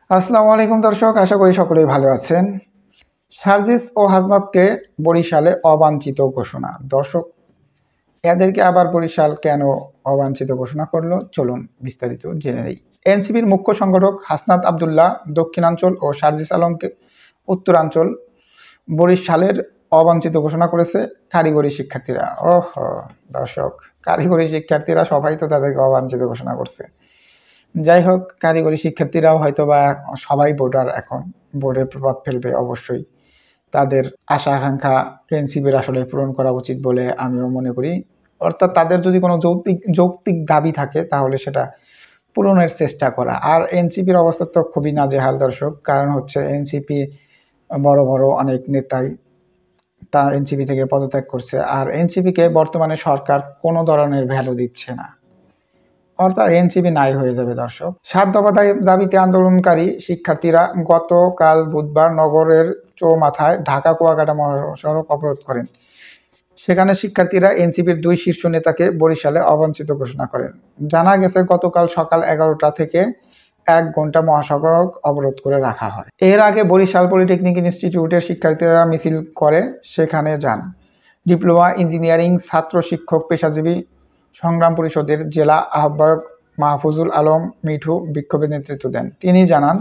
আসসালামু আলাইকুম দর্শক, আশা করি সকলেই ভালো আছেন। সার্জিস ও হাসনাতকে বরিশালে অবাঞ্ছিত ঘোষণা। দর্শক, এদেরকে আবার বরিশাল কেন অবাঞ্ছিত ঘোষণা করলো, চলুন বিস্তারিত জেনে নেই। এনসিপির মুখ্য সংগঠক হাসনাত আবদুল্লাহ দক্ষিণাঞ্চল ও সার্জিস আলমকে উত্তরাঞ্চল বরিশালের অবাঞ্ছিত ঘোষণা করেছে কারিগরি শিক্ষার্থীরা। দর্শক, কারিগরি শিক্ষার্থীরা সবাই তো তাদেরকে অবাঞ্ছিত ঘোষণা করছে। যাই হোক, কারিগরি শিক্ষার্থীরাও হয়তো বা সবাই ভোটার, এখন ভোটের প্রভাব ফেলবে অবশ্যই। তাদের আশা আকাঙ্ক্ষা এনসিপির আসলে পূরণ করা উচিত বলে আমিও মনে করি। অর্থাৎ তাদের যদি কোনো যৌক্তিক দাবি থাকে তাহলে সেটা পূরণের চেষ্টা করা। আর এনসিপির অবস্থা তো খুবই নাজেহাল দর্শক, কারণ হচ্ছে এনসিপি বড় বড় অনেক নেতাই তা এনসিপি থেকে পদত্যাগ করছে, আর এনসিপিকে বর্তমানে সরকার কোনো ধরনের ভ্যালু দিচ্ছে না, অর্থাৎ এনসিপি নাই হয়ে যাবে দর্শক। ৭ দফা দাবিতে আন্দোলনকারী শিক্ষার্থীরা গতকাল বুধবার নগরের চৌমাথায় ঢাকা কুয়াকাটা মহাসড়ক অবরোধ করেন। সেখানে শিক্ষার্থীরা এনসিপির ২ শীর্ষ নেতাকে বরিশালে অবাঞ্ছিত ঘোষণা করেন। জানা গেছে, গতকাল সকাল ১১টা থেকে ১ ঘন্টা মহাসড়ক অবরোধ করে রাখা হয়। এর আগে বরিশাল পলিটেকনিক ইনস্টিটিউটের শিক্ষার্থীরা মিছিল করে সেখানে যান। ডিপ্লোমা ইঞ্জিনিয়ারিং ছাত্র শিক্ষক পেশাজীবী সংগ্রাম পরিষদের জেলা আহ্বায়ক মাহফুজুল আলম মিঠু বিক্ষোভে নেতৃত্ব দেন। তিনি জানান,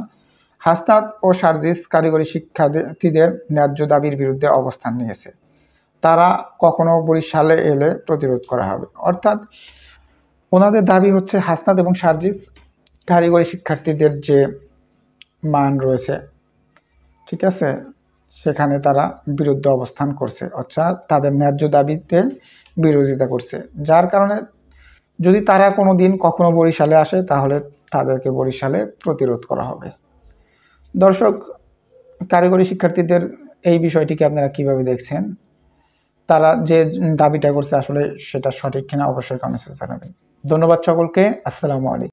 হাসনাত ও সার্জিস কারিগরি শিক্ষার্থীদের ন্যায্য দাবির বিরুদ্ধে অবস্থান নিয়েছে। তারা কখনো বরিশালে এলে প্রতিরোধ করা হবে। অর্থাৎ ওনাদের দাবি হচ্ছে হাসনাত এবং সার্জিস কারিগরি শিক্ষার্থীদের যে মান রয়েছে, ঠিক আছে, সেখানে তারা বিরুদ্ধে অবস্থান করছে, অর্থাৎ তাদের ন্যায্য দাবিতে বিরোধিতা করছে। যার কারণে যদি তারা কোনো দিন কখনো বরিশালে আসে তাহলে তাদেরকে বরিশালে প্রতিরোধ করা হবে। দর্শক, কারিগরি শিক্ষার্থীদের এই বিষয়টিকে আপনারা কিভাবে দেখছেন? তারা যে দাবিটা করছে আসলে সেটা সঠিক কিনা অবশ্যই কমেন্টে জানাবেন। ধন্যবাদ সকলকে। আসসালামু আলাইকুম।